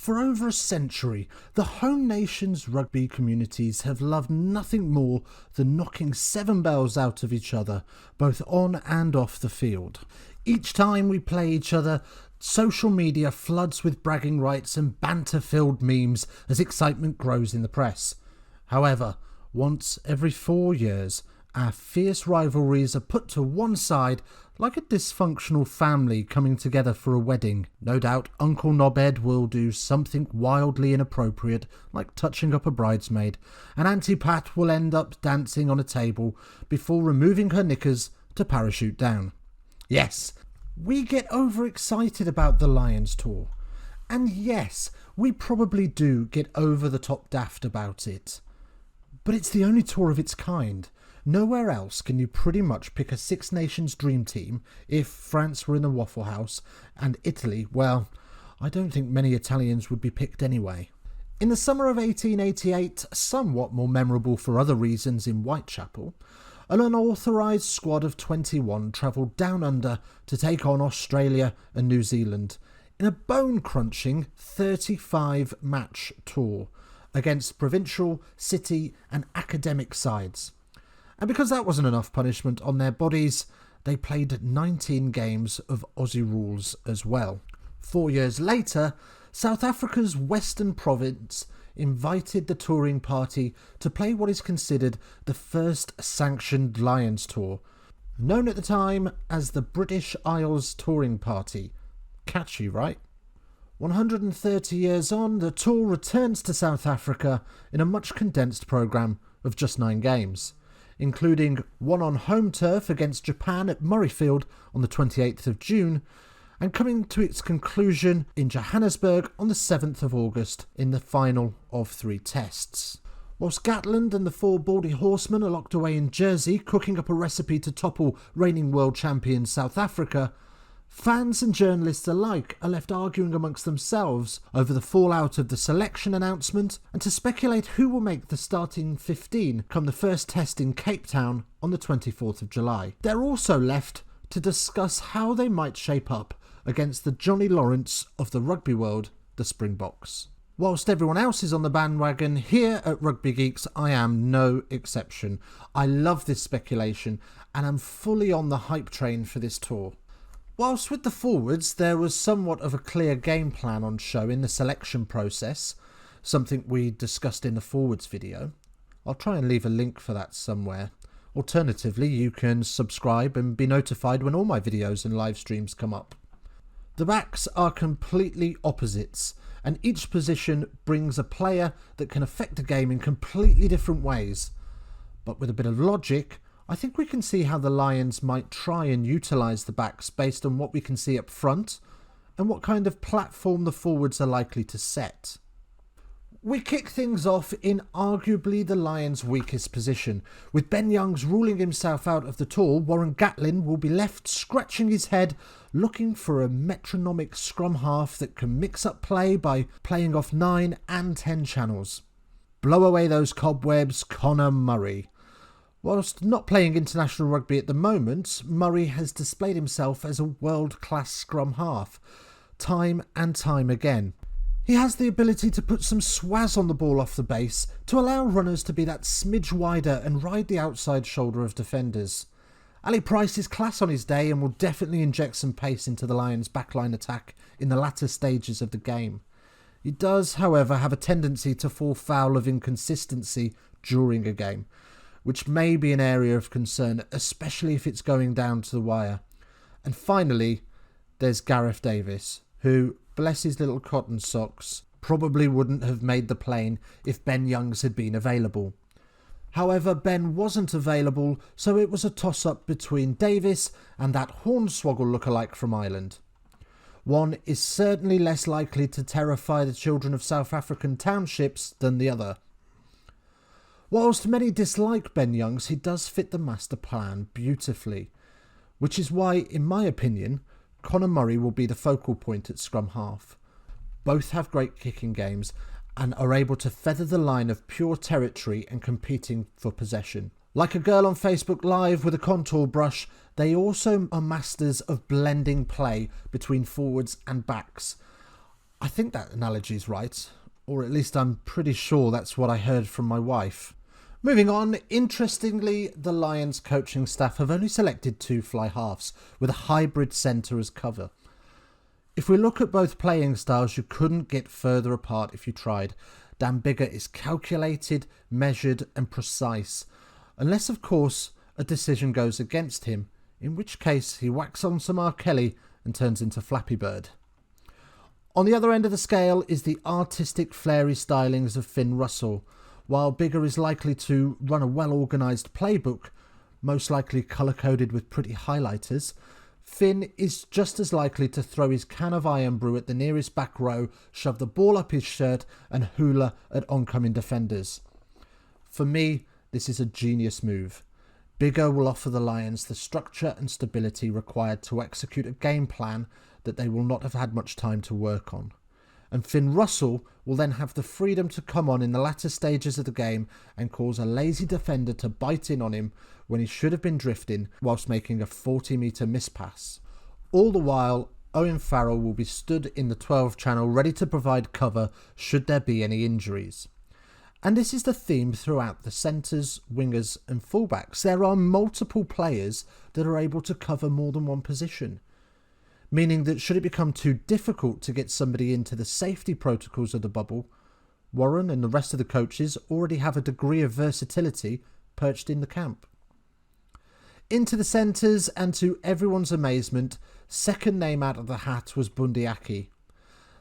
For over a century, the home nation's rugby communities have loved nothing more than knocking seven bells out of each other, both on and off the field. Each time we play each other, social media floods with bragging rights and banter-filled memes as excitement grows in the press. However, once every 4 years, our fierce rivalries are put to one side like a dysfunctional family coming together for a wedding. No doubt Uncle Knobhead will do something wildly inappropriate, like touching up a bridesmaid, and Auntie Pat will end up dancing on a table before removing her knickers to parachute down. Yes, we get overexcited about the Lions tour. And yes, we probably do get over the top daft about it. But it's the only tour of its kind. Nowhere else can you pretty much pick a Six Nations dream team if France were in the Waffle House, and Italy, well, I don't think many Italians would be picked anyway. In the summer of 1888, somewhat more memorable for other reasons in Whitechapel, an unauthorised squad of 21 travelled down under to take on Australia and New Zealand in a bone-crunching 35-match tour against provincial, city and academic sides. And because that wasn't enough punishment on their bodies, they played 19 games of Aussie rules as well. 4 years later, South Africa's Western Province invited the touring party to play what is considered the first sanctioned Lions tour, known at the time as the British Isles Touring Party. Catchy, right? 130 years on, the tour returns to South Africa in a much condensed programme of just 9 games, including one on home turf against Japan at Murrayfield on the 28th of June, and coming to its conclusion in Johannesburg on the 7th of August in the final of 3 tests. Whilst Gatland and the 4 Baldy Horsemen are locked away in Jersey cooking up a recipe to topple reigning world champion South Africa, fans and journalists alike are left arguing amongst themselves over the fallout of the selection announcement and to speculate who will make the starting 15 come the first test in Cape Town on the 24th of July. They're also left to discuss how they might shape up against the Johnny Lawrence of the rugby world, the Springboks. Whilst everyone else is on the bandwagon, here at Rugby Geeks I am no exception. I love this speculation and am fully on the hype train for this tour. Whilst with the forwards there was somewhat of a clear game plan on show in the selection process, something we discussed in the forwards video. I'll try and leave a link for that somewhere. Alternatively, you can subscribe and be notified when all my videos and live streams come up. The backs are completely opposites, and each position brings a player that can affect the game in completely different ways. But with a bit of logic, I think we can see how the Lions might try and utilise the backs based on what we can see up front and what kind of platform the forwards are likely to set. We kick things off in arguably the Lions' weakest position. With Ben Youngs ruling himself out of the tour, Warren Gatland will be left scratching his head looking for a metronomic scrum half that can mix up play by playing off 9 and 10 channels. Blow away those cobwebs, Conor Murray. Whilst not playing international rugby at the moment, Murray has displayed himself as a world-class scrum half, time and time again. He has the ability to put some swaz on the ball off the base to allow runners to be that smidge wider and ride the outside shoulder of defenders. Ali Price is class on his day and will definitely inject some pace into the Lions' backline attack in the latter stages of the game. He does, however, have a tendency to fall foul of inconsistency during a game, which may be an area of concern, especially if it's going down to the wire. And finally, there's Gareth Davis, who, bless his little cotton socks, probably wouldn't have made the plane if Ben Youngs had been available. However, Ben wasn't available, so it was a toss-up between Davis and that Hornswoggle lookalike from Ireland. One is certainly less likely to terrify the children of South African townships than the other. Whilst many dislike Ben Youngs, he does fit the master plan beautifully, which is why, in my opinion, Conor Murray will be the focal point at scrum half. Both have great kicking games and are able to feather the line of pure territory and competing for possession. Like a girl on Facebook Live with a contour brush, they also are masters of blending play between forwards and backs. I think that analogy is right, or at least I'm pretty sure that's what I heard from my wife. Moving on, interestingly, the Lions coaching staff have only selected 2 fly halves with a hybrid centre as cover. If we look at both playing styles, you couldn't get further apart if you tried. Dan Biggar is calculated, measured and precise, unless of course a decision goes against him, in which case he whacks on some R. Kelly and turns into Flappy Bird. On the other end of the scale is the artistic flary stylings of Finn Russell. While Biggar is likely to run a well-organised playbook, most likely colour-coded with pretty highlighters, Finn is just as likely to throw his can of iron brew at the nearest back row, shove the ball up his shirt and hula at oncoming defenders. For me, this is a genius move. Biggar will offer the Lions the structure and stability required to execute a game plan that they will not have had much time to work on. And Finn Russell will then have the freedom to come on in the latter stages of the game and cause a lazy defender to bite in on him when he should have been drifting whilst making a 40-metre mispass. All the while, Owen Farrell will be stood in the 12 channel ready to provide cover should there be any injuries. And this is the theme throughout the centres, wingers and fullbacks. There are multiple players that are able to cover more than one position, meaning that should it become too difficult to get somebody into the safety protocols of the bubble, Warren and the rest of the coaches already have a degree of versatility perched in the camp. Into the centres, and to everyone's amazement, second name out of the hat was Bundee Aki,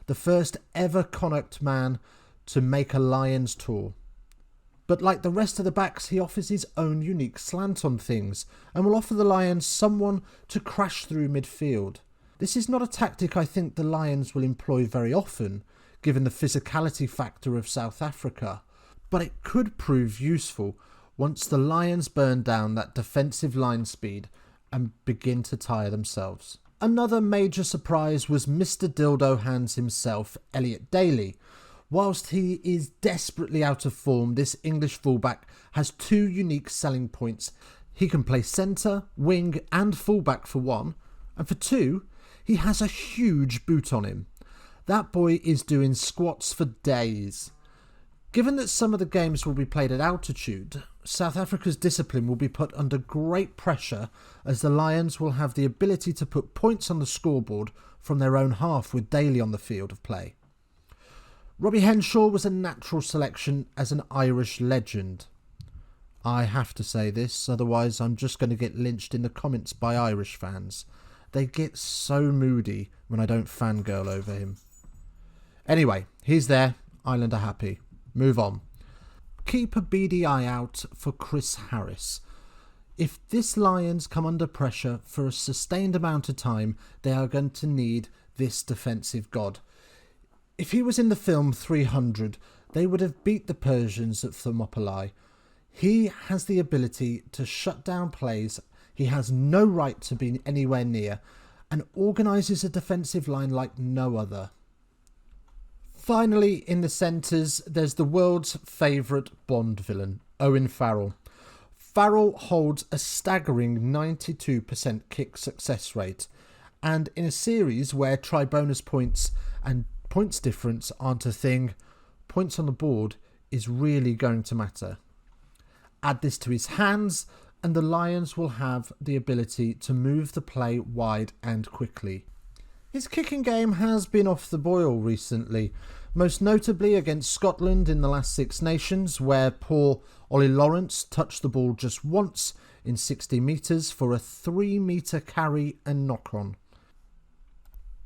the first ever Connacht man to make a Lions tour. But like the rest of the backs, he offers his own unique slant on things and will offer the Lions someone to crash through midfield. This is not a tactic I think the Lions will employ very often, given the physicality factor of South Africa, but it could prove useful once the Lions burn down that defensive line speed and begin to tire themselves. Another major surprise was Mr. Dildo Hands himself, Elliot Daly. Whilst he is desperately out of form, this English fullback has 2 unique selling points. He can play centre, wing and fullback for 1, and for 2, he has a huge boot on him. That boy is doing squats for days. Given that some of the games will be played at altitude, South Africa's discipline will be put under great pressure, as the Lions will have the ability to put points on the scoreboard from their own half with Daly on the field of play. Robbie Henshaw was a natural selection as an Irish legend. I have to say this, otherwise I'm just going to get lynched in the comments by Irish fans. They get so moody when I don't fangirl over him. Anyway, he's there. Ireland are happy. Move on. Keep a beady eye out for Chris Harris. If this Lions come under pressure for a sustained amount of time, they are going to need this defensive god. If he was in the film 300, they would have beat the Persians at Thermopylae. He has the ability to shut down plays. He has no right to be anywhere near and organises a defensive line like no other. Finally, in the centres, there's the world's favourite Bond villain, Owen Farrell. Farrell holds a staggering 92% kick success rate, and in a series where try bonus points and points difference aren't a thing, points on the board is really going to matter. Add this to his hands and the Lions will have the ability to move the play wide and quickly. His kicking game has been off the boil recently, most notably against Scotland in the last Six Nations, where poor Ollie Lawrence touched the ball just once in 60 metres for a 3-metre carry and knock-on.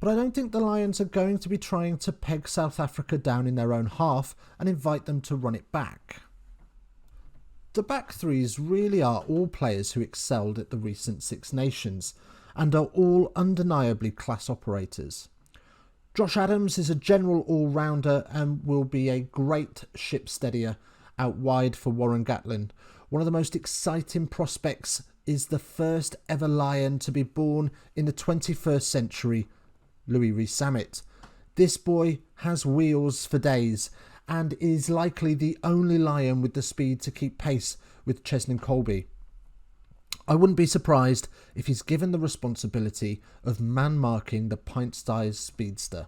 But I don't think the Lions are going to be trying to peg South Africa down in their own half and invite them to run it back. The back threes really are all players who excelled at the recent Six Nations and are all undeniably class operators. Josh Adams is a general all-rounder and will be a great ship steadier out wide for Warren Gatland. One of the most exciting prospects is the first ever Lion to be born in the 21st century, Louis Rees-Zammit. This boy has wheels for days and is likely the only Lion with the speed to keep pace with Cheslin Kolbe. I wouldn't be surprised if he's given the responsibility of man-marking the pint-sized speedster.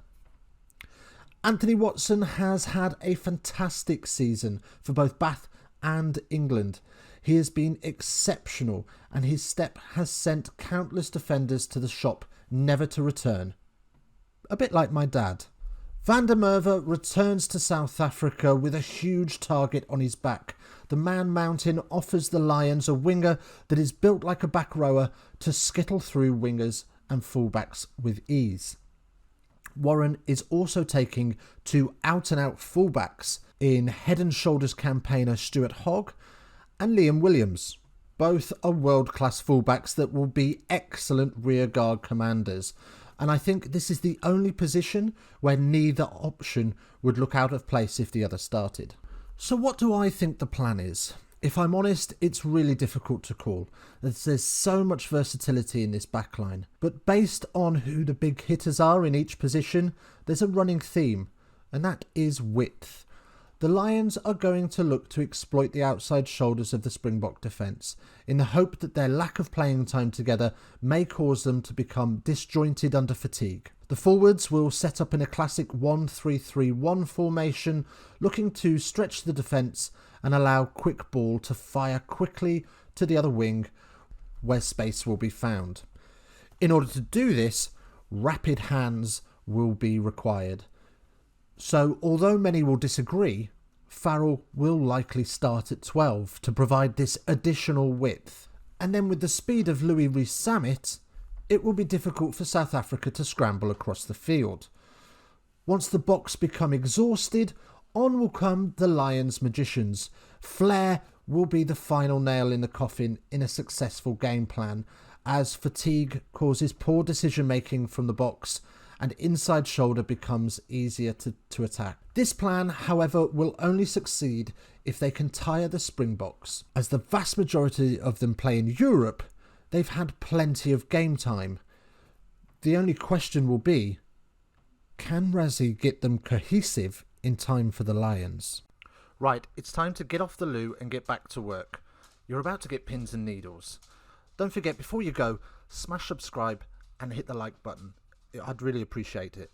Anthony Watson has had a fantastic season for both Bath and England. He has been exceptional, and his step has sent countless defenders to the shop, never to return. A bit like my dad. Van der Merwe returns to South Africa with a huge target on his back. The Man Mountain offers the Lions a winger that is built like a back rower to skittle through wingers and fullbacks with ease. Warren is also taking two out-and-out fullbacks in Head and Shoulders campaigner Stuart Hogg and Liam Williams. Both are world-class fullbacks that will be excellent rear-guard commanders. And I think this is the only position where neither option would look out of place if the other started. So what do I think the plan is? If I'm honest, it's really difficult to call, as there's so much versatility in this backline. But based on who the big hitters are in each position, there's a running theme, and that is width. The Lions are going to look to exploit the outside shoulders of the Springbok defence, in the hope that their lack of playing time together may cause them to become disjointed under fatigue. The forwards will set up in a classic 1-3-3-1 formation, looking to stretch the defence and allow quick ball to fire quickly to the other wing where space will be found. In order to do this, rapid hands will be required. So, although many will disagree, Farrell will likely start at 12 to provide this additional width. And then with the speed of Louis Rees-Zammit, it will be difficult for South Africa to scramble across the field. Once the box become exhausted, on will come the Lions magicians. Flair will be the final nail in the coffin in a successful game plan, as fatigue causes poor decision making from the box and inside shoulder becomes easier to attack. This plan, however, will only succeed if they can tire the Springboks. As the vast majority of them play in Europe, they've had plenty of game time. The only question will be, can Rassie get them cohesive in time for the Lions? Right, it's time to get off the loo and get back to work. You're about to get pins and needles. Don't forget, before you go, smash subscribe and hit the like button. I'd really appreciate it.